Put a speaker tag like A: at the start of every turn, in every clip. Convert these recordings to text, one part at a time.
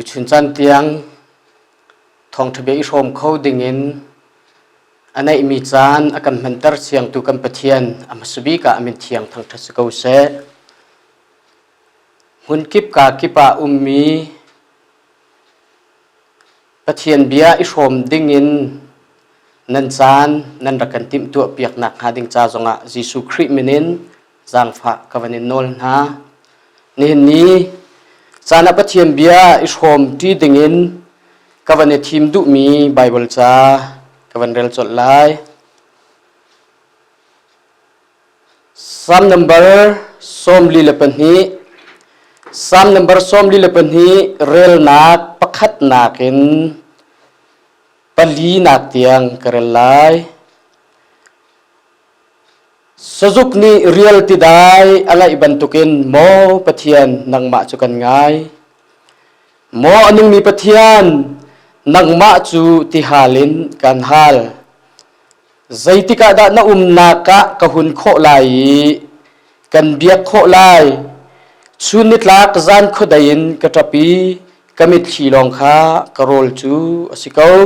A: ตุชุนจันเตียงทองทะเบียนชมเขาดิ่งินอันนี้มีจานอาการมันตัดเสียงตุกันปะเทียนอามาสบีกะอามินเทียงทางทัศกาวเสหุ่นกิบกะกิปะมีปะเทียนเบียอิชมดิ่งินนันจานนันรักันติมตัวเปียกหนักหาดิ่งจ้าจงะยิสุคริมินินจางฟ้ากวันนินโนลนะนี่จานปะเทียนเบียอิชมที่ดิ่งินกวันนิทีมดุมีไบเบิลจ้ากวันเรลจดไลซ้ำ number ส้มลีเลปนีซ้ำ number ส้มลีเลปนีเรลนักประคัดนักินปลีนักเตียงกระไรสจุกนี้เรียลติได้อะไรบันทุกินโมปะเทียนนังมาจุกันง่ายโมอนุมีปะเทียนนังมาจูติฮาลินกันฮาลใจติกาดานานักกะหุนโคลายกันเบียกโคลายชุนิตลักจันขดายินกระปีกมิดชีลองค้ากรอลจูอสิกาว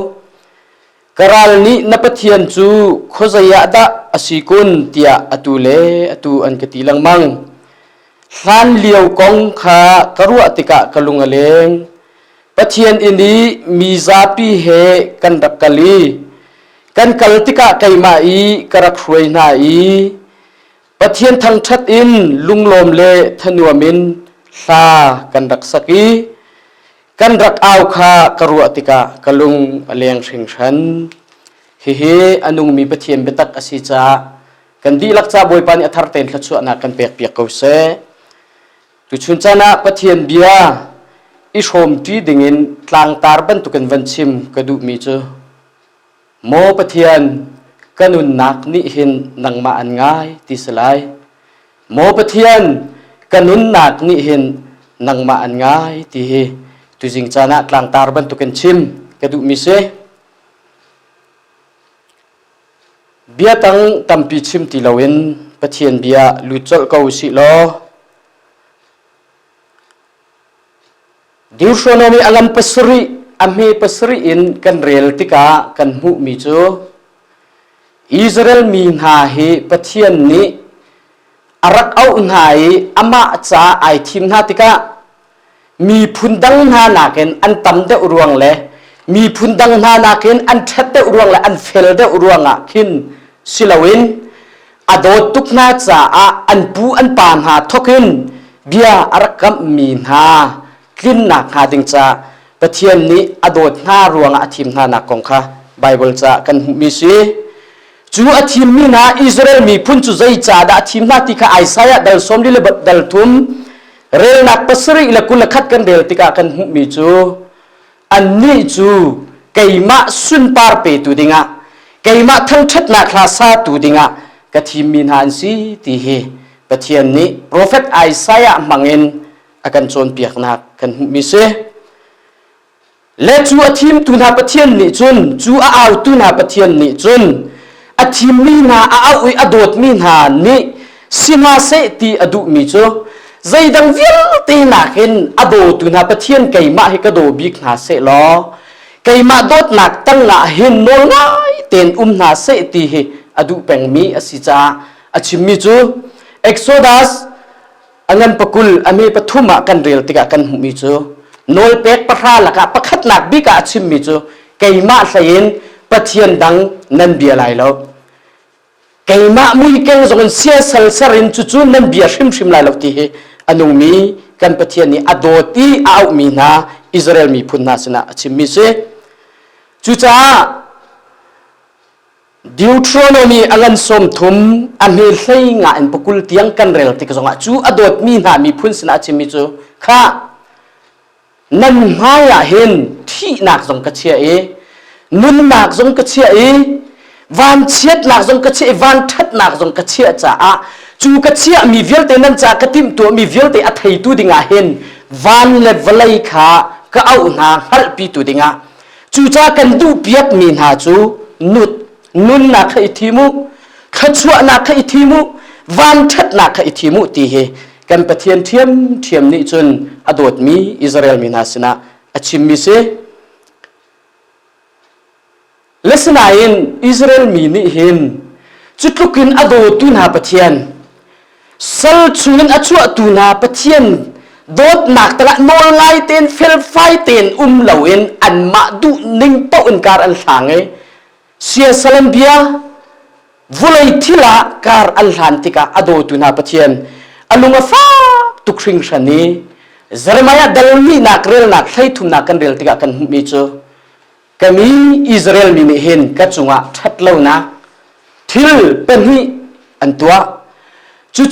A: กราลนี้นับเทียนจูขจายาดาอสิกุนเตียอตุเลอตุอันกติลังมังฮันเลียวกงค้ากรัวติกะกลุงอเลงปะเทียนอินดีมีซาปีเฮกันรักกะลีกันกัลติกะไกมาอีกระครวยนาอีปะเทียนทางชัดอินลุงลมเลธนัวมินลากันรักสกีกันรักเอาคากรัวติกะกลุงอเลียงเชิงชันเฮอนุงมีปะเทียนเบตักอสิจากันดีลักษาบอยปานิอัธรเตนขจวนากันเปียกเปียกเกาเสตุชุนจานะปะเทียนเบียอิชมที่ดิ่งินกลางตาร์บันตุกันวันชิมกระดูมีเจอโมปะเทียนกันุนนักนิหินนังมาอันง่ายที่สลายโมปะเทียนกันุนนักนิหินนังมาอันง่ายที่ตุจิงจานะกลางตาร์บันตุกันชิมกระดูมีเสเบียตังตัมปีชิมติลาวินปะเทียนเบียลุจลกาวสิโลดิวชโนมีอังปัสริอเมปัสริอินกันเรลติกากันหูมิโจอิสราเอลมีนาเฮปะเทียนนี้อารักเอาหนายอามาจ้าไอทีมนาติกามีพุนดังนานาเกนอันตั้มเดอุรวงเลมีพุนดังนานาเกนอันเท็ดเดอุรวงเลอันเฟลเดอุรวงอ่ะขินสิลาวินอดอตุกนาจ้าอันปูอันปานหาทกินเบียอารักกับมีนากินนักหาดิงจ้าปะเทียนนี้อดอดหน้ารวงอาทีมนานักกงค่ะไบเบิลจ้ากันมีสิจูอาทีมมีนาอิสราเอลมีพุนจูใจจ้าดาทีมนาติกาไอซายะดัลสมดิเลบดัลทุมเรลนักปัสริละกุลขัดกันเรลติกากันมีจูอันนี้จูไก่มาสุนปาร์เปตูดิงะไก่มาทั้งชัดนักลาซาตูดิงะกะทีมมีนาอันซีตีเฮปะเทียนนี้โปรเฟตไอซายะมังเงินอาการโจนเปียกนักกันมีเสและจูอาทีมตุนาปะเทียนนี่จุนจูอาตุนาปะเทียนนี่จุนอาทีมมีนาอาอุยอดดมีนานี่สิมาเสตีอดุมีจูใจดังวิลตีนักเห็นอดตุนาปะเทียนไก่มาให้กระโดบิกนาเสลอไก่มาดดนักตั้งนาเห็นโนง่ายเต็นนาเสตีเฮอดุแปงมีอสิจาอาชิมมีจูเอ็กโซดัสอันนั้นปกุลอเมปทุมะกันเรียลติกากันมีจูโนลเป็กปะคราละกะปะขัดนักบิกาชิมมิจูไก่มาใส่เองปะเทียนดังนันเบียไหลแล้วไก่มามุยเก่งส่งเสียสัลสรินจุนันเบียชิมไหลแล้วที่อนุมีกันปะเทียนนี้อดอตีอาอุมีนาอิสราเอลมีพุนนาสนะชิมมิเซจุจ้าดิวทรโนมีอันสมทุมอันเฮลไซงานปกุลเตียงกันเรลติกส่งจูอดอมีนามีพุนสนะชิมมิจูข้านั่นหมายเห็นที่นักสงกเชียเอนุ่นนักสงกเชียเอวันเชียดนักสงกเชียวันทัดนักสงกเชียจ้าจูกเชียมีเวลเตนันจากติมตัวมีเวลเตอัฐยตูดิงาเห็นวันเลวไลขาก็เอาหน้าฮัลปีตูดิงาจูจ้ากันดูเปียกมีนาจูนุ่นนักอิทิมุขจวนักอิทิมุวันทัดนักอิทิมุตีเฮกันปะเทียนเทียมนี่จนอดอดมีอิสราเอลมีนาสนะอชิ chim mi se lesnain Israel mi ni hin chutlukin ado tu na pathian sal chungin achua tu na pathian dot nak tala nol ngai ten fel fai ten lawin an ma du ning po un kar al sangai sia salam bia vulai thila kar al hantika ado tu na pathian alunga fa tukring shani Jeremiah dalmi nak rel nak thai thum nak kan rel tika kan mi chu kami Israel mi ni hin ka chunga that lo na thil pen hi an tua chu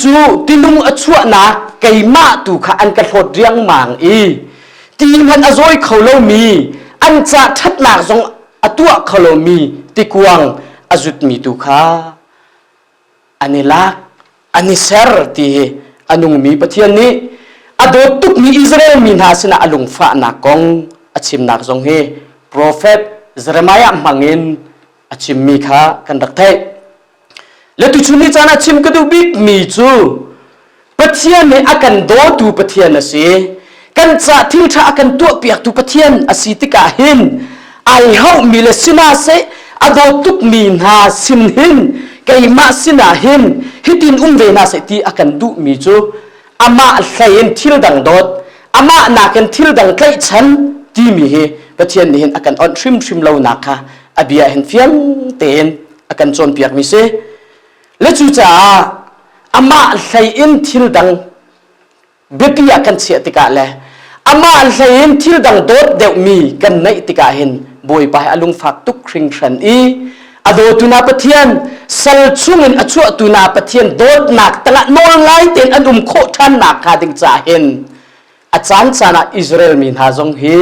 A: tilung achua na keima tu kha an ka thot riang mang i tin han azoi kholo mi an cha that nak zong atua kholo mi tikuang azut mi tu kha anila aniser ti anung mi pathian ni ado tuk mi Israel min ha sina alung fa na kong achim nak zong he prophet Jeremiah mangin achim mi kha kan dak thai le tu chuni chana chim ka du big mi chu pathian ne akan do tu pathian ase kan cha thil tha akan tu piak tu pathian asitika hin ai hau mi le sina se ado tuk min ha sin hin kai ma sina hin hitin ve na se ti akan du mi chu ama thlain thil dang dot ama na kan thil dang kai chan ti mi he pathian ni hin akan on trim lo na kha abia hin fiang ten akan chon piak mi se le chu cha ama thlain thil dang bekia kan chia tika le ama thlain thil dang dot deuh mi kan nei tika hin boi pa alung fak tuk khring than i ado tuna pathian sal chungin achua tuna pathian dot nak tala nol ngai ten anum kho than nak kha ding cha hin achan chana Israel min ha jong hi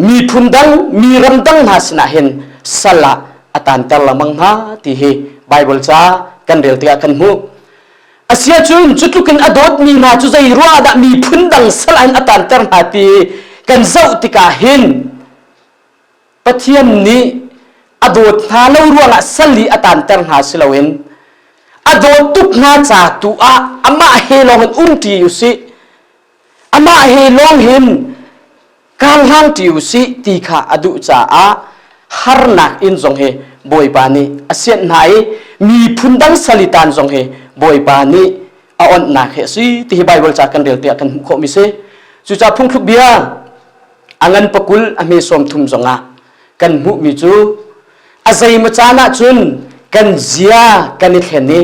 A: mi phundang mi ramdang ha sina hin sala atan tel lamang ha ti hi Bible cha kan rel tia kan mu asia chun chutlukin adot mi na chu zai ruwa da mi phundang salan atan ter ha ti kan zau tika hin pathian ni adot na lo ruwa sali atan ter ha silawin adot tuk na cha tu a ama he long ti usi ama he long hin kal hang ti usi ti kha adu cha a har nak in zong he boi pa ni asian nai mi phundang salitan zong he boi pa ni a on nak he si ti Bible cha kan rel te kan kho mi se chu cha phung thuk bia angan pakul ame som thum zonga kan mu mi chu azai machana chun kan zia kan ni theni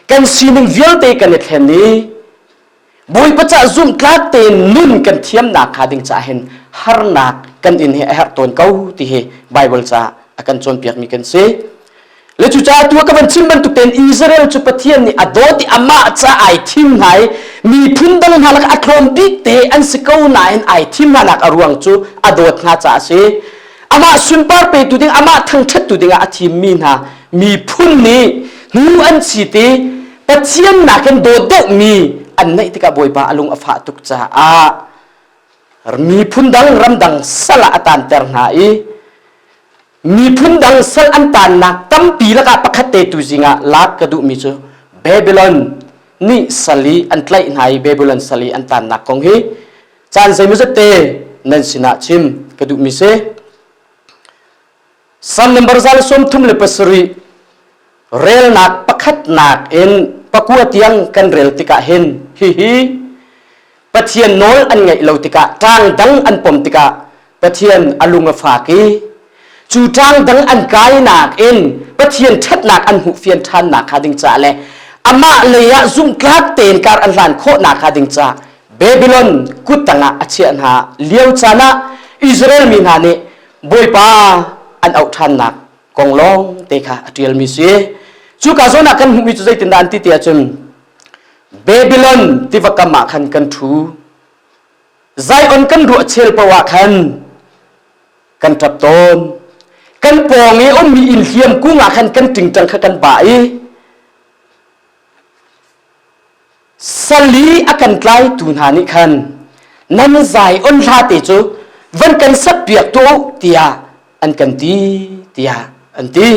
A: kan sining vial te kan ni theni boi pacha zum tlak te nun kan thiam na kha ding cha hen har nak kan in he har ton kau ti he Bible cha akan chon piak mi kan se le chu cha tu ka ban chim ban tu ten Israel chu pathian ni adoti ama cha ai thim nai mi phundang halak athom dik te an sikau na en ai thim halak aruang chu adot nga cha se ama sunpar pe tu ding ama thang that tu ding a thim mi na mi phun ni nu an chi te pathian na kan do de mi an nei tika boi pa alung afa tuk cha a mi phundang ramdang sala atan ter na i mi phundang sal an tan nak tam pi la ka pakhat te tu zinga lak ka du mi chu Babylon ni sali an tlai nai Babylon sali an tan nak kong hi chan sai mu te nan sina chim ka du mi se sam number zal som thum le pasri rel nak pakhat nak en pakua tiang kan rel tika hen hi pathian nol an ngai lo tika tang dang an pom tika pathian alunga fa ki chu tang dang an kai nak in pathian that nak an hu fian than nak kha ding cha le ama le ya zum klak ten kar an lan kho nak kha ding cha Babylon kutanga achian ha liau chana Israel min ha ne boi pa an out than nak kong long te kha atial mi se chu ka zona kan hu mi chu zai tin dan ti tia chun Babylon ti vakama khan kan thu Zion kan ru chel pawa khan kan tap ton kan pongi on mi in hiam ku nga khan kan ting tang kha kan bai sali akan tlai tun hani khan nan zai on la te chu van kan sap piak to tia an kan ti tia an ti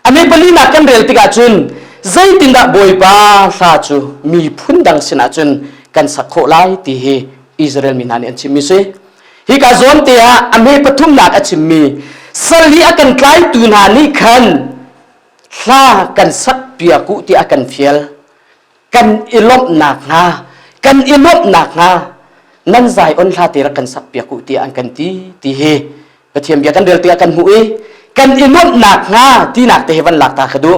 A: ame bali na kan rel tika chun zai tin da boi pa sa chu mi phundang sina chun kan sakho lai ti he Israel minani an chimi se hi ka zon te a ame pathum nak achimmi sali akan klai tu na ni khan hla kan sak pia ku ti akan fiel kan ilop nak nga kan ilop nak nga nan zai on hla te ra kan sak pia ku ti an kan ti he pathiam bia kan rel te akan hu e kan ilop nak nga ti nak te hewan lak ta khadu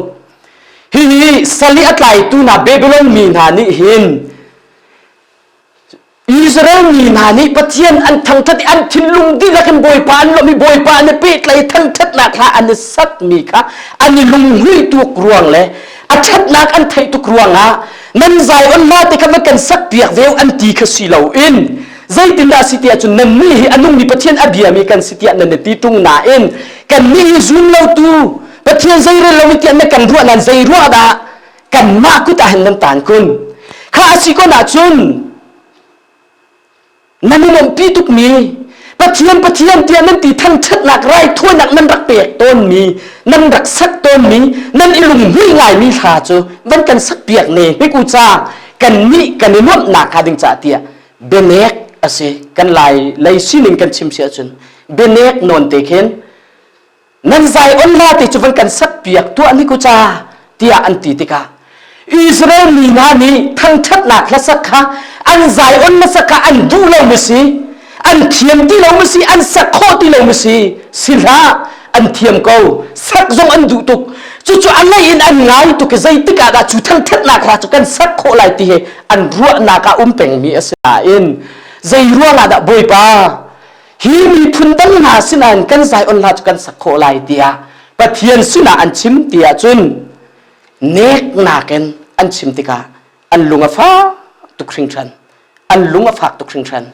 A: hi sali atlai tu na babylon mi na ni hin Israel ni na ni pathian an thang that an thinlung di la kan boy pa an lo mi boy pa ne pet lai thang that na kha an sat mi kha an lung hui tu kruang le a that nak an thai tu kruang a nan zai on ma te kam kan sak piak veu an ti kha si lo in zai tin da sitia chun nan ni hi anung ni pathian abia mi kan sitia nan ti tung na in kan ni zum lo tu pathian zai re lo mi tian na kan ruwa nan zai ruwa da kan ma ku ta han nan tan kun kha si ko na chun nanilom pituk mi pathian tian nan ti thang chat nak rai thoi nak nan rak pek ton mi nan rak sak ton mi nan ilung hui ngai mi tha chu van kan sak piak ne he ku cha kan ni kan nom nak ka ding cha tia benek ase kan lai sining kan chim sia chun benek non te khen nan zai on la te chu van kan sak piak tu ani ku cha tia an ti te ka Israel ni na ni thang chat nak la sak kha an zai on na sak an du lo mi si an thiam ti lo mi si an sak kho ti lo mi si sila an thiam ko sak zong an du tuk chu an lai in an ngai tu ke zai ti ka da chu thang chat nak la chu kan sak kho lai ti he an ruwa na ka peng mi asa in zai ruwa la da boy pa hi mi phun dang na sinan kan zai on la chu kan sak kho lai ti a pathian suna an chim ti a chun nek na ken an chim ti ka an lunga fa tu khring than an lunga fa tu khring than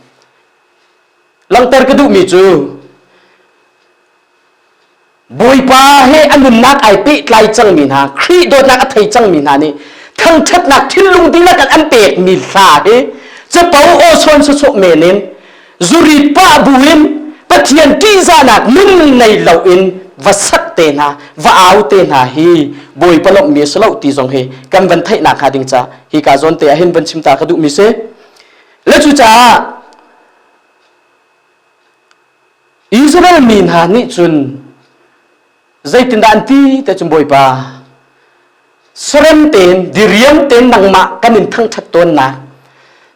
A: lang ter ka du mi chu boy pa he an nak ai pe tlai chang min ha khri do nak thai chang min ha ni thang that nak thil lung ding la kan an pek mi sa he che pau o son so so me nen zuri pa buin pathian ti za nak mun nei lo in va sak te na va au te na hi boy palok mi slo ti jong he kan van thai na kha ding cha hi ka zon te a hin van chim ta ka du mi se le chu cha Israel min ha ni chun zai tin dan ti te chum boy pa srem ten diriam ten nang ma kanin thang that ton na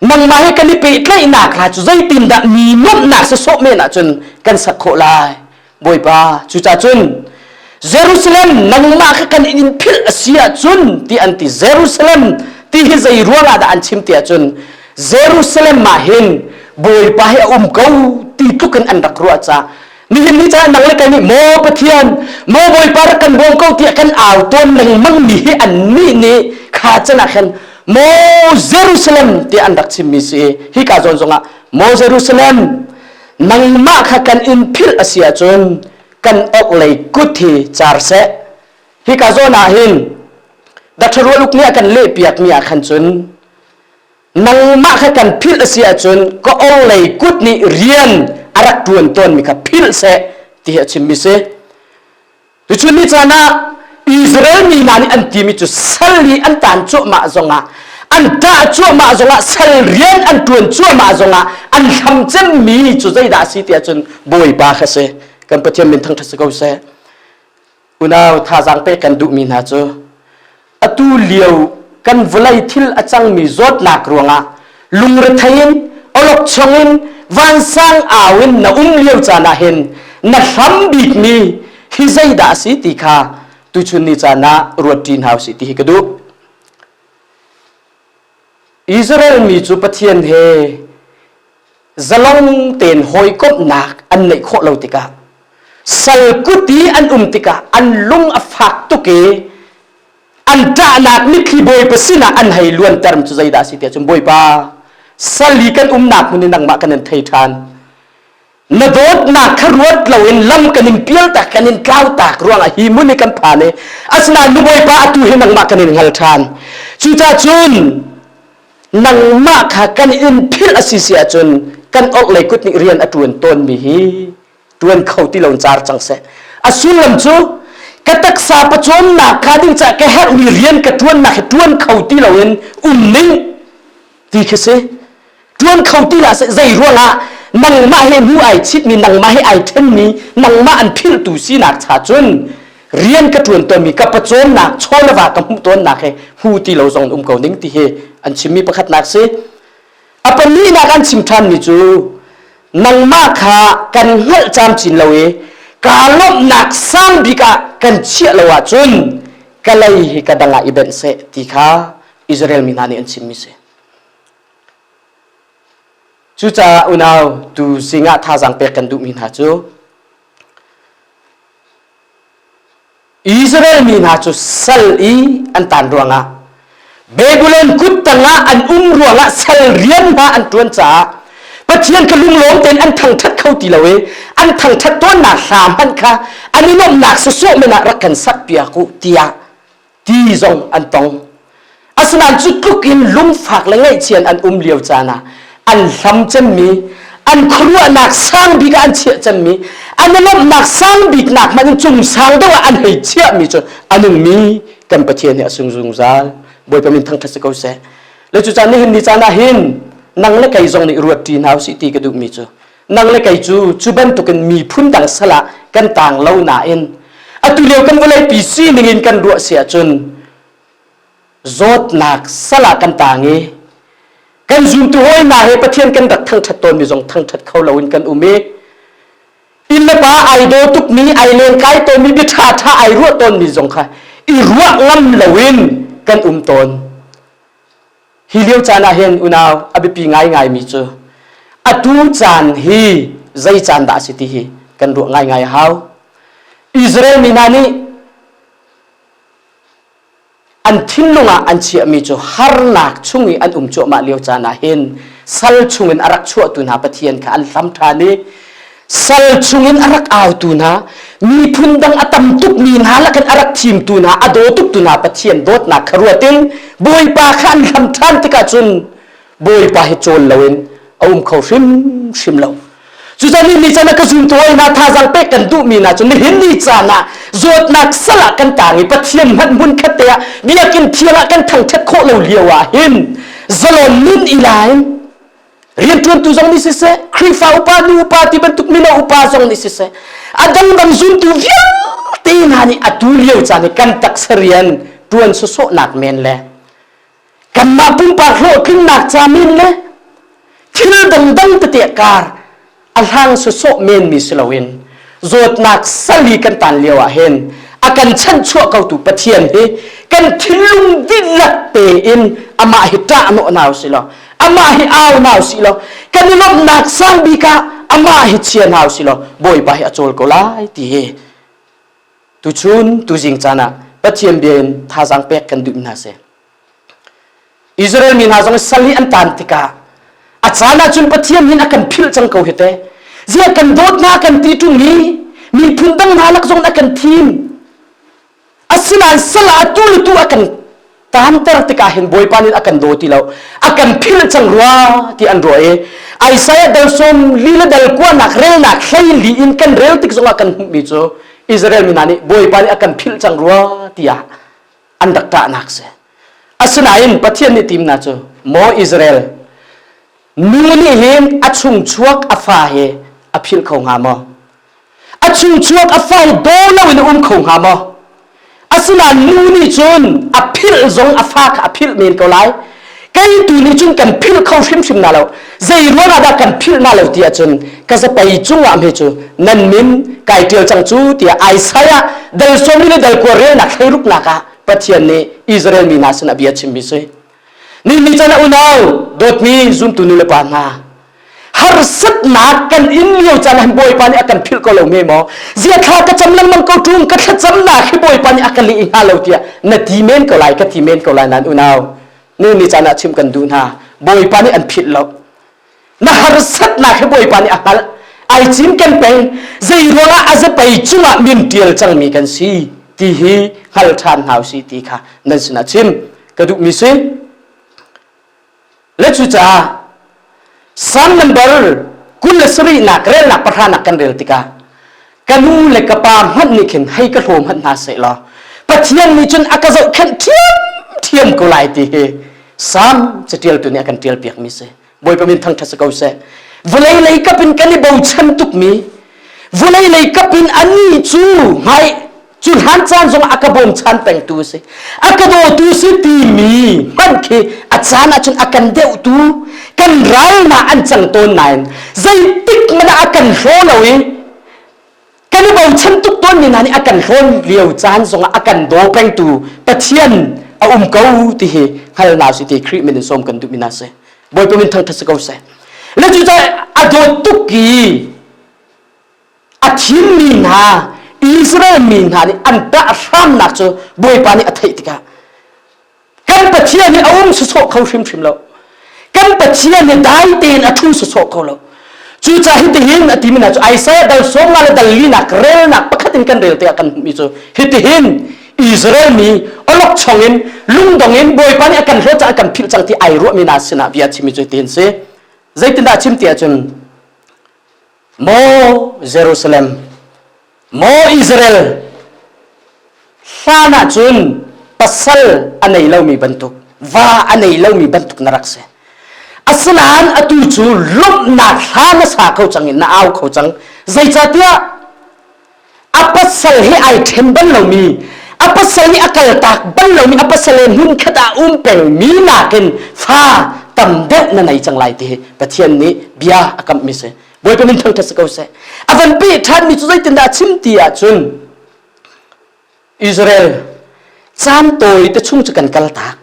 A: nang ma he kan ni pe tlai na kha chu zai tin da mi nom na se so me na chun kan sak kho lai boy pa chu cha chun Jerusalem nang ma kha kan in phil asia chun ti anti Jerusalem ti hi zai ruwa da an chim ti chun Jerusalem ma hin boy pa he ko ti tu kan an rak ruwa cha ni hin ni cha nang le kan ni mo pathian mo boy pa kan bom ko ti kan aw ton nang mang mi hi an ni kha chana khan mo Jerusalem ti an rak chim mi se hi ka zon zonga mo Jerusalem nang ma kha kan in phil asia chun kan ok lei kuthi char se hi ka zona hin da tharo luk ni kan le piak mi a khan chun nang ma kha kan phil asia chun ko ok lei kut ni rian arak tuan ton mi kha phil se ti ha chim mi se tu chun ni chana Israel ni na ni an ti mi chu sali an tan chu ma zonga an ta chu ma zonga sal rian an tuan chu ma zonga an tham chem mi chu zai da si ti chun boy pa kha se kan pathian min thang thase ko se unaw tha jang pe kan du min ha chu atu liau kan vulai thil achang mi zot nak ruanga lungra thain olok chongin van sang awin na liau chana hen na ham bik mi hi zai da si ti kha tu chun ni chana rotin house ti hi kadu Israel mi chu pathian he zalong ten hoi kop nak an nei kho lo ti ka sal kuti an tika an lung afak tu ke an ta nak ni khi boy pasina an hai luan term chu zai da si te chum boy pa sali kan nak mun nang ma kan thai than na dot na kharwat lo in lam kan in pial ta kan in klau ta ruang a hi mun ni kan pha ne asna nu boy pa atu he nang ma kan in hal than chu cha chun nang ma kha kan in phil asisia chun kan ok le kut ni rian atun ton mi hi tuan khau ti lon char chang se asul lam chu katak sa pachom na khading cha ke her mi rian ka tuan na he tuan khau ti loin ning ti khese tuan khau ti la se zai ruanga นังมาให้หูไอชิดมีนังมาให้ไอเทนมีนังมาอันพิลตูซีนักชาจุนเรียนกระทวนตัวมีกับประโจนนักชอลว่ากับหูตัวนักให้หูที่เราส่งเก่านิ่งที่เฮอันชิมีประคัดนักสิอปนี้นักอันชิมทันนี่จูนังมาขากันเฮลจามจินเราเอกาลบนักสร้างบิกะกันเชี่ยเราจุนก็เลยกระดังอีเบนเซติขาอิสราเอลมีนานี่อันชิมิเซจูจ้าอุณาวดูสิงห์ท่าสังเปกันดูมินาจูอิสราเอลมีนาจูสัลอีอันตันรวงะเบกุเลนกุตตังะอันรวงะสัลเรียนมาอันตวนจ้าปัจจัยขลุงล้มเป็นอันทั้งทัดเข้าตีละเวอันทั้งทัดตัวหนักสามพันค่ะอันนี้น้องหนักสุดๆไม่น่ารักกันสักเปียกุเตียตีจงอันตองอาสนันจุดลุกินลุ่มฝากและไงเชียนอันเลียวจานะอันทำจำมีอันครัวหนักสร้างบิกอันเชี่ยจำมีอันนั้นหนักสร้างบิกหนักมันจุ่มสร้างด้วยอันให้เชี่ยมีจนอันหนึ่งมีกันประเทศเนี่ยสุงสุงซาลบอยประมินทั้งทัศกเสแล้วจุดจานนี้เห็นดิจานะเห็นนังเล็กไก่จงในรวดตีนาวสิตีกระดูกมีจูนังเล็กไก่จูบันตุกันมีพุ่นดังสละกันต่างเล่าหนาเอ็นอัตุเลียวกันวันไรปีซีหนึ่งอินกันรัวเสียจนโจดหนักสละกันต่างเงกันซูมตัวให้นาเฮปะเทียนกันดักทั้งชัดตนมีจงทั้งชัดเขาเราอินกันอุเมอินละป้าไอโดตุกมีไอเลนไกตัวมีบิชาท่าไอรัวตนมีจงค่ะอีรัวงำเราอินกันตนฮิเลียวจานาเฮนอุณาวอภิปีง่ายมีเจออดูจานฮีใจจานดาสิทีฮีกันรัวง่ายฮาวอิสราเอลมีนานีอันทิ้งลงอันเชี่ยมีจูฮาร์นักชุ่งอันจูมาเลียวจานาเห็นสัลชุ่งอันอารักชั่วตุนาปะเทียนค่ะอันลำธานีสัลชุ่งอันอารักเอาตุนามีพุนดังอัตมตุกมีนาละกันอารักทีมตุนาอโดตุกตุนาปะเทียนโดดนักครัวตินบอยปาขันลำธานติกาจุนบอยปาให้โจลเลวินเอาเขาชิมเลวจุดนี้นี่จะนักจุนตัวนาท่าจังเป็กกันดูมีนาจุนเห็นนี่จานะโจดนักสละกันต่างปะเทียนมันมุนขัดเตะมีอากินเทียละกันทั้งเช็ดโคเลวเลียวเห็นจลอนนินอีไลน์เรียนจวนตุจงนิสิเสครีฟ้าอุปาดูอุปาที่บรรทุกมีนาอุปาจงนิสิเสอดังดังจุนตุวิ่งตีนานี่อดูเลียวจานี่กันตักเรียนจวนสุโสนักเมนเลยกันมาปุ่มปากโลขึ้นนักจามินเลยที่นั่นดังเตะการอัลฮังสุโสเมนมิสลาวินโจดนักสลีกันตันเลียวเห็นอากันชั้นชั่วเขาตุปะเทียนเฮกันทิลุงดิลักเตอินอามาฮิตาโนนาวสิลอามาฮิอาวนาวสิลกันนิลบนักสร้างบิกาอามาฮิเชียนาวสิลบอยไปอโจลก็ไล่ตีเฮตุชุนตุจิงจานะปะเทียนเบียนท่าสังเป็กกันดุมินาเซอิสราเอลมีนาจงสลีอันตันติกาอาจารย์จุนปะเทียนมินอากันพิลจังเขาเหตุเจ้ากันโดดนากันตีตุงี้มีพุ่งดังนาลักจงอากันทีมอาศัยสละตุลตัวอากันตามตระติกาเห็นบอยปานิอากันโดติเราอากันพิลจังรัวที่อันรัวไอเสียเดลสมลีละเดลกว่านักเรลนักใครลีอินกันเรลติกจงอากันมิโซอิสราเอลมินานีบอยปานิอากันพิลจังรัวที่อันดักตานักเสอาศัยปะเทียนนี่ทีมนะโจโมอิสราเอลนูนี่เห็นอัชุงชวกอฟ้าเฮอภิลเขาหามออัชุงชวกอฟ้าโดนแล้ววินเขาหามออาศัยนูนี่จนอภิลจงอฟ้าอภิลเมนเขาไล่ไก่ตัวนี้จนกันพิลเขาชิมนาเราใจร้อนอะไรกันพิลนาเราที่จนก็จะไปจุงว่าไม่จูนั่นมินไก่เดียวจังจูที่ไอซ์ยาเดลสมิลเดลกัวเรนักให้รุกนักปะเทียนนี้อิสราเอลมีนาสนาบียชิมบิเซนี่มีจานอุณาวโดดมีซุ่มตุนุเลปานาฮาร์สัตนักกันอินเลียวจานบอยปานี่อากันพิลก็เราไม่มอเสียข้าก็จำลังมันก็ทุ่งก็จำนักให้บอยปานี่อากันลีอิฮาเราเตียนาทีเมนก็ไล่ก็ทีเมนก็ไล่นั้นอุณาวนี่มีจานชิมกันดูนะบอยปานี่อันพิลเรานะฮาร์สัตนักให้บอยปานี่อากันไอจิมกันเป็นใจร้อนอาจจะไปจุ่มมินเดียลจังมีกันสิที่ฮีฮัลทันฮาวสิที่ค่ะนั่นสินะชิมก็ดูมิสิเลจุจ้าสามนัมเบอร์กุลสรีนักเรนักประธานักกันเรลติกากันูเล็กปามหันนิขินให้กระโถมหันนาเสลอปัจเจียนนี้จนอากาศขันเทียมกุไลตีเฮสามจะเทียลตัวนี้กันเทียลเปียกมิเสบอยประมินทั้งทัศกเอาเส vulai lei kapin kani bau chan tuk mi vulai lei kapin ani chu mai chun han chan jong akabom chan peng tu se akado tu se ti mi man ke achana chun akan deu tu kan ral na an chang ton nain zai tik mana akan ro lawi kan bau chan tuk ton ni nani akan ron liu chan jong akan do peng tu pathian a kau ti he hal na si ti khri min som kan du mina se boy pemin thang thas kau se le chu cha ado tuki athim mi na Israel min hani anta ram nak chu boy pani athai tika kan pathian ni su so khau shim shim lo kan pathian ni dai ten athu su so khau lo chu cha hit hin atimina chu aisa dal som mal dal li nak rel nak pakhatin kan rel te kan mi chu hit hin Israel mi olok chongin lungdongin boy pani akan ro cha akan phil chang ti ai ro mi na sina bia chimi chu ten se zaitin da chim ti achun mo Jerusalem mo Israel sana chun pasal anei lo mi bantuk va anei lo mi bantuk narak se aslan atu chu lum na thana sa khau chang na au khau chang zai cha tia apasal hi ai them ban lo mi apasal ni akal tak ban lo mi apasal hun khata pel mi na ken fa tam de na nai chang lai ti pathian ni bia akam mi se boy pemin thang thas ko se avan pi than mi chu zai tin da chim ti a chun Israel chan toi te chung chu kan kal tak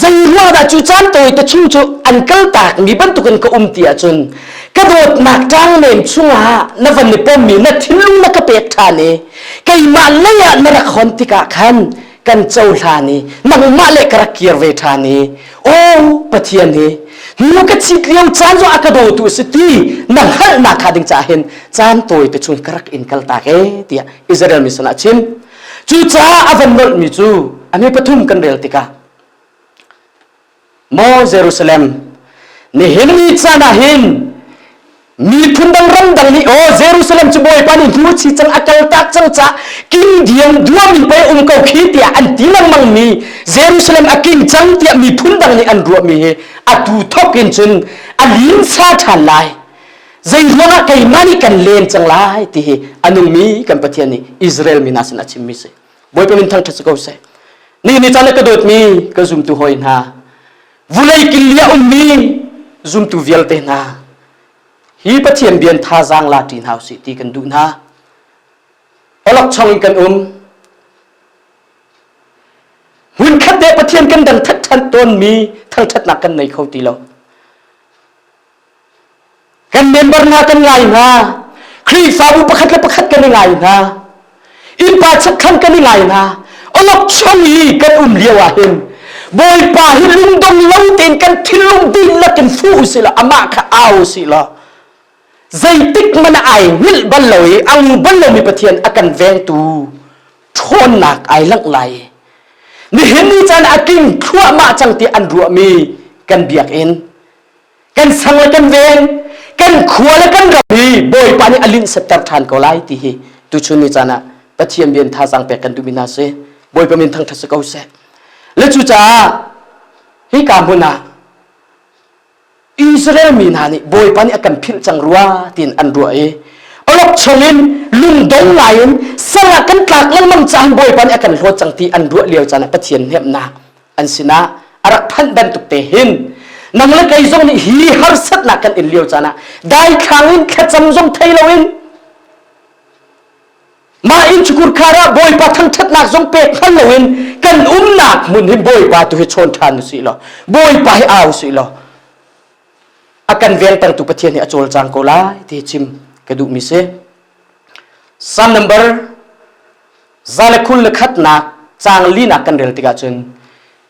A: zai ruwa da chu chan toi te chung chu an kal tak mi ban tu kan ko ti a chun ka dot nak tang nem chunga na van ni pom mi na thinlung na ka pek tha ne kai ma le ya na ra khon ti ka khan kan chau tha ni nang ma le kar kier ve tha ni o pathian ni nu ka chi liu chan zo akado tu siti nang hal na kha ding cha hen chan toi te chung karak in kal ta ke tia Israel mi sana chim chu cha avan nol mi chu ani pathum kan rel tika mo Jerusalem ni hin mi cha na hin mi thundang ram dang ni o Jerusalem chu boy pani nu chi chang akal tak chang cha king diam dua mi pe ko khi tia an tilang mang mi Jerusalem aking chang tia mi thundang ni an ru mi he atu thokin chun alin sa than lai zai ruwa kai mani kan len chang lai ti he anung mi kan pathian ni Israel mi nasan achim mi se boy pemin thang thas ko se ni chana ka dot mi ka zum tu hoin ha vulai kilia mi zum tu vial te na hi pathian bian tha jang la tin hau si ti kan du na olok chong kan hun khat de pathian kan dang that than ton mi thang that na kan nei khau ti lo kan member na kan ngai na khri fa bu pakhat kan ngai na in pa chat khan kan ngai na olok chong hi kan liawa hin boy pa hi lung dong lo ten kan thilung din la kan fu si la ama kha au si la zai tik mana ai hil ban loi ang ban lo mi pathian akan veng tu thon nak ai lak lai ni hin ni chan aking khua ma chang ti an ru mi kan biak in kan sang kan veng kan khua la kan ra mi boy pa ni alin setar than ko lai ti hi tu chun ni chana pathian bian tha jang pe kan du mina se boy pa min thang thas ko se le chu cha hi ka muna Israel min hani boy pani akan phil chang ruwa tin an ruwa e olok chongin lung dong lain sala kan tlak lang mam chang boy pani akan lo chang ti an ruwa liao chana pathian hem na an sina arak phan ban tuk te hin nang le kai zong ni hi har sat na kan in liao chana dai khangin khacham zong thailoin ma in chukur khara boy pa thang that nak zong pe khan loin kan nak mun hi boy pa tu hi chon than si lo boy pa hi aw si lo akan vel tang tu pathian ni achol chang ko lai ti chim kadu mi se sam number zalakul khat na chang li na kan rel tika chun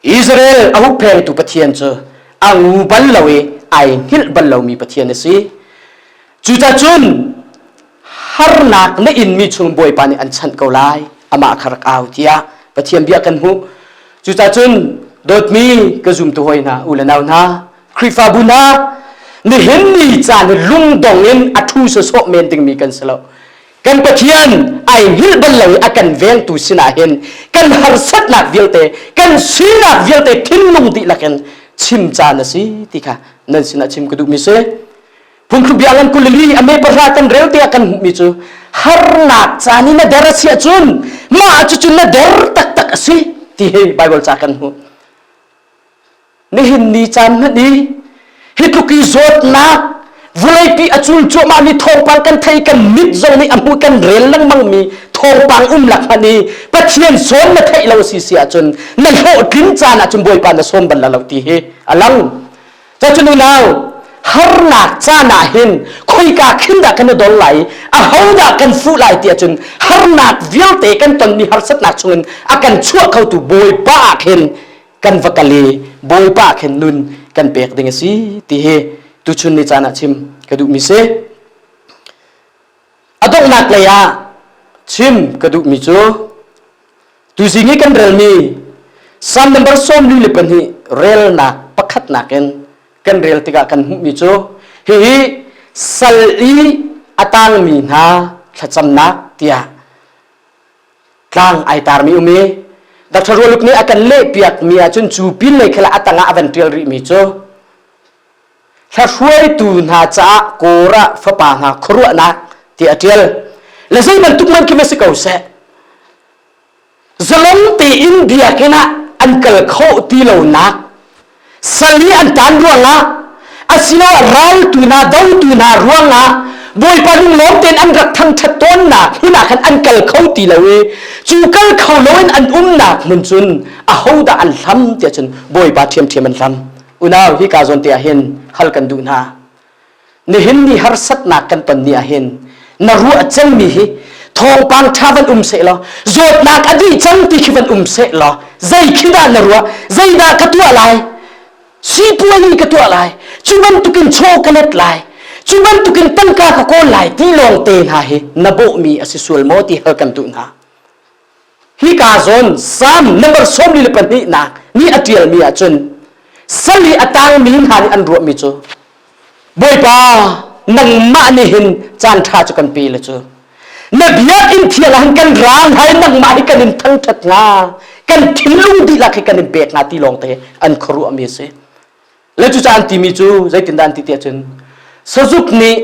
A: Israel ahu pheng tu pathian chu angu bal lawe ai hil bal law mi pathian si chu cha chun har nak na in mi chung boy pani an chan ko lai ama kharak aw tia pathian bia kan hu chu cha chun dot mi ka zum tu hoina ulanaw na khrifa buna ni hen ni chan lung dong in athu so men ting mi kan selo kan pathian ai hil ban lawi akan veng tu sina hen kan har sat nak vilte kan sina vilte thin lung ti lakan chim cha na si ti kha นั่นสินะชิมกระดูมิเซพุ่งขบิอาลันกุลลีอเมปรากันเร็วเตียกันมิจูฮาร์นักจานี่นะเดรสิอาจุนมาจุนนะเดรตักตักสิที่ไบเบิลจากันหูนี่หินนี่จานนี่ฮิตุกีโจดนักVIP acul cuma ni thongpang kan thai kan mit zong ni amu kan rel lang mang mi thongpang lak ani pathian som na thai lo si si achun na ho tin cha na chum boi pa na som ban la lo ti he alang cha chunu naw har nak cha na hin khoi ka khin da kan dol lai a ho da kan fu lai ti achun har nak vial te kan ton ni har sat nak chungin akan chua khau tu boi pa khin kan vakali boi pa khin nun kan pek ding si ti he tu chun ni chana chim kadu mi se adong nak le ya chim kadu mi chu tu singi kan rel mi sam number som li le pan hi rel na pakhat na kan rel tika kan mi chu hi sal i atang mi na thacham na tia tlang ai tar mi umi dak tharo luk ni akan le piak mi a chun chu pin le khela atanga aventrial ri mi chuถ้าช่วยตูนหาจ้าโกระฝปางหาครัวนักที่อเทียลและสิ่งมันทุกมันคิดไม่สิเก่าเสะสลงตีอินเดียกันนะอันเกิดเขาตีเหล่านักสลีอันตันร่วงนะอาศิลาเราตูนาดาวตูนาร่วงนะบอยปานุล้มเต็นอันรักทันทัดต้นนะที่นักอันเกิดเขาตีเหล่าจูเกิดเขาล้วนอันนักมันจุนอาหูดาอันล้ำเดียจนบอยปาเทียมมันล้ำอุณาวิกาจนเตียเห็นฮัลกันดูนานี่เห็นนี่ฮาร์สัตนักกันตอนนี้เห็นนรัวจังมีทองปังชาวันเสลโจดนักอดีจังตีขีวันเสลใจคิดานรัวใจดากระตัวอะไรสีปวยนี่กระตัวอะไรจุบันตุกินโชกันเล็ดไหลจุบันตุกินตั้งกากโกไหลที่ลงเตนหาเฮนโบมีอสิสวลโมตีฮัลกันดูนาฮิกาจนซ้ำนับสมนี่เลยเป็นนี่นักนี่อดีลมีอาจนสลีอตางมีนหาอันรัวมิจูบอยปานังมานี่หินจานทาจุกันปีเลยจูนบียอินเทียลังกันร้างให้นังมาให้กันอินทั้งทัดงากันทิ้งลุงดีลักให้กันอินเบกนาตีลงเตอันครัวมีเสแล้วจูจานตีมีจูใจตินดานตีเตียจุนสจุกนี้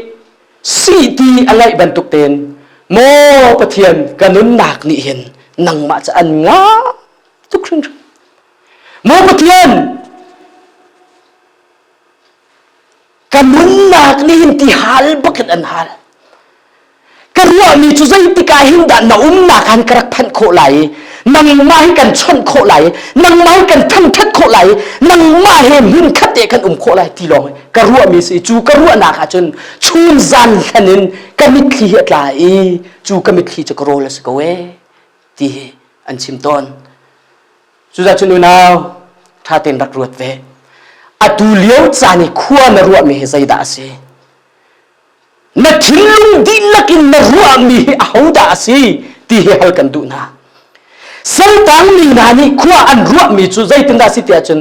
A: สีตีอะไรบรรทุกเตนโมปะเทียนกันนุนหนักนี่เห็นนังมาจะอันงาทุกครั้งโมปะเทียนกันมุนนักนี่หินที่ฮัลบักอันฮัลกันว่ามีจุดใจที่กายหินด่านน่านักอันกระพันโคไหลนังมาให้กันชนโคไหลนังมาให้กันทั้งทัดโคไหลนังมาให้หินขัดเอกกันโคไหลที่ลอยกันว่ามีสิจูกันว่านักจนชูนจันแค่นั้นกันมิตรีเหตุไหลจูกันมิตรีจะกระโดดสกเวที่อันชิมต้นจูจะชนุนาวถ้าเต็นรักรวดเวอดูเลี้ยวจานี่ขั้วนรัวมีใจด่าสินักทิ้งลุงดินนักอินนรัวมีเอาด่าสิที่เฮลกันดูนะสังตังมีนานี่ขั้วอันรัวมีจุใจตินด่าสิเตียจน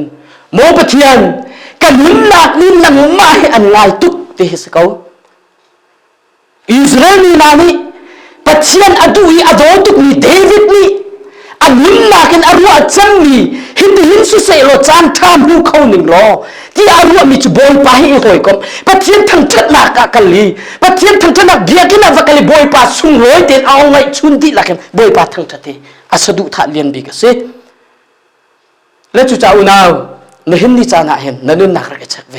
A: โมปะเทียนกันลุนนักนี่นังมาให้อันไงตุกที่เฮสเกาอิสราเอลมีนานี่ปัจเจียนอดูอีอดอตุกมีเดวิดนี่อันลุนนักอินอรัวจังมีหินสุเสโลจานทามหูเขาหนึ่งล้อที่อารมณ์มีจุบอยปาให้หอยกบปัจเจียนทั้งทัดนักกัลลีปัจเจียนทั้งทัดนักเบียกินนักกัลลีบอยปาสุ่งร้อยเต็นเอาไงชุนดีละกันบอยปาทั้งทัดเตอสดุทัดเลียนบีกสิและจุจ้าอุณาวนหินนี่จานาเห็นนั่นนุนนักรักชักเว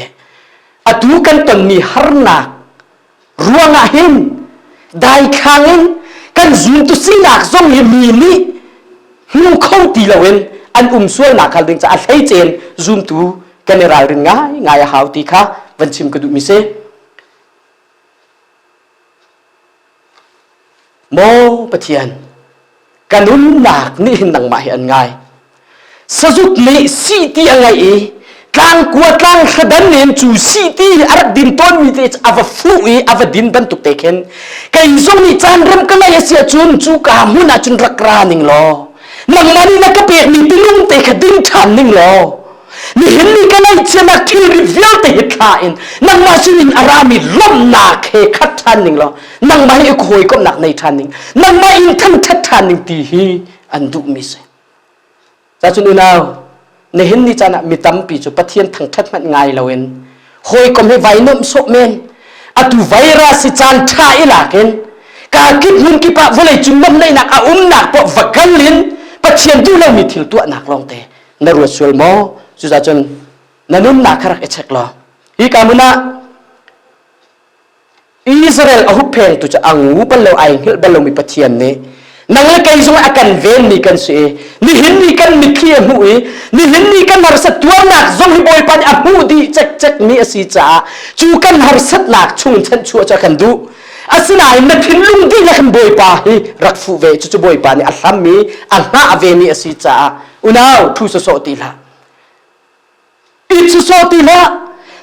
A: อดูกันตอนมีฮาร์นักรัวงาเห็นได้ขังกันจุนตุสินักส่งมีนี่หูเข้าตีละเวนอันสวยนักขัลดึงจะอะไรเจนจุนตุกันในรายเรื่องง่ายหาวตีค่ะวันชิมกระดูมิเซโมปะเทียนกันนุนหนักนี่หนังมาอันง่ายสจุกนี้สีตีอะไรกลางกัวกลางขดันเนียนจูสีตีอารักดินต้นมีแต่อวฟูอวดินบรรทุกเตเคนไก่ทรงนี่จานเริ่มกันเลยเสียจุนจูกามุนาจุนรักรานิงล้อนังมันนักเปียกมีติลุงเตขดินชันนิงล้อนี่เห็นนี่กันไอ้เจ้านักที่รีวิวแต่เหตุการณ์นั่งมาชินินอารามีล้มหนักเหคัดทันหนึ่งหรอนั่งมาให้คุยก็หนักในทันหนึ่งนั่งมาอินทั้งทัดทันหนึ่งตีฮีอันดุมิเสจ้าจุนนาวนี่เห็นนี่จ้านะมีตั้มปีจุปะเทียนทั้งทัดมันไงเราเอง หอยก็ไม่ไว้นุ่มโซเมนอะตุไวรัสจานท่าอีหลักเองกาคิดหุ่นกิปะวันเลยจุ่มน้ำในหนักหนักปะวักกันลินปะเชียนดูเรามีถิ่นตัวหนักลงเตนรัวสวลโมสุดาจนนันุ่มหนักขรักเอเชกลออีกามุนะอิสราเอลอาหุเพนตุจะอังูบัลเลวไอฮิลบัลเลวมีปะเชียนนี้นังเลกไอซงอากันเวนนี่กันสินี่เห็นนี่กันมีเขียนหูนี่เห็นนี่กันหารสัตตัวหนักซงฮิบอยปันอับหูดีจักมีอสีจ้าจูกันหารสัตหนักชุนฉันชัวจะกันดูอาศัยนักทิ้งลุงดีนักบอยปาฮีรักฟูเวจุบอยปานี่อัลฮัมมีอัลฮาเวมีอสีจ้าอุณาวทุสโซติละอิสุโซติละ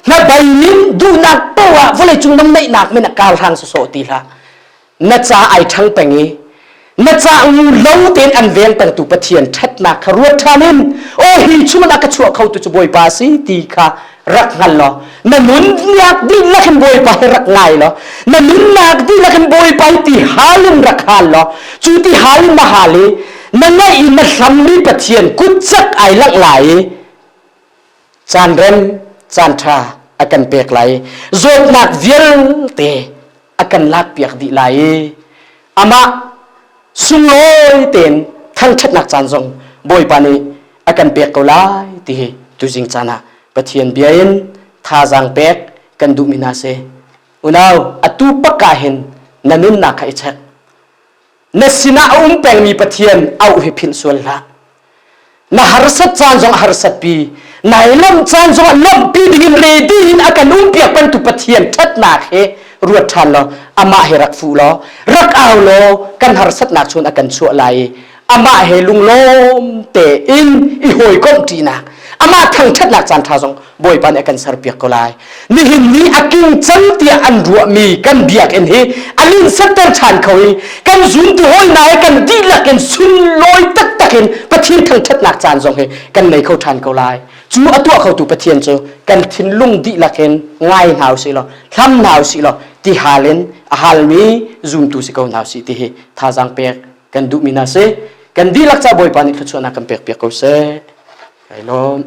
A: นับใบลิ้นดูนักตัววันเลยจุงน้ำในหนักไม่นักการทางโซติละนักจ้าไอทั้งเป็งนี้นักจ้างูเล่าเต็นอันเวียนตั้งตุปะเทียนทัดนักรวดทานินโอ้หิชุมันนักชัวเขาตุจบอยปาสีตีค่ะรักงันเหรอนั่นนุนอยากดีนักบอยไปรักไงเหรอนั่นนุนอยากดีนักบอยไปตีฮาลินรักฮันเหรอจูตีฮาลินมาฮาลีนั่นไงอินนักสามีปะเทียนกุจักไอลักไหลจานเรมจานทาอากันเปียกไหลโจดนักเวียนเตอากันลักเปียกดีไหลอามาสุงลอยเต็นทั้งชัดนักจานจงบอยปานีอากันเปียกก็ไหลตีตุจิงจานะปะเทียนเบียนท่าจังเป็กกันดูมินาเซอุณาวอตูปะกาเห็นนันุนนักไอเช็กนสินาแปงมีปะเทียนเอาหิพินส่วนละนาหารสัตจานจงหารสัตปีนายลำจานจงลำปีดินเรดีนอากันเปียกเป็นตุปะเทียนชัดนักเฮรวดทันลออามาเฮรักฟูลอรักเอาลอกันหารสัตนักชวนอากันชัวไหลอามาเฮลุงลมเตอินอีหอยก้มจีนักอามาทั้งชัดหลักจานท่าจงบอยปันเอกันสารเปียกก็ไลนี่หินนี้อากิงจันที่อันรัวมีกันเบียกเอ็นเฮอันนี้สัตย์ชันเขาเองกันซุนตัวหอยนายกันดีหลักกันซุนลอยตักเห็นปะเทียนทั้งชัดหลักจานจงเฮกันในเขาทันเขาไลจูอตัวเขาตูปะเทียนโจกันทิ้งลุงดีหลักเห็นง่ายหาวสิลอทำหาวสิลอที่ฮาเลนฮาลมีซุมตูสิเขาหาวสิที่เฮท่าจังเปียกกันดูมินาเซกันดีหลักจะบอยปันอีกชวนนักกันเปียกเขาเซไอ้ล้อม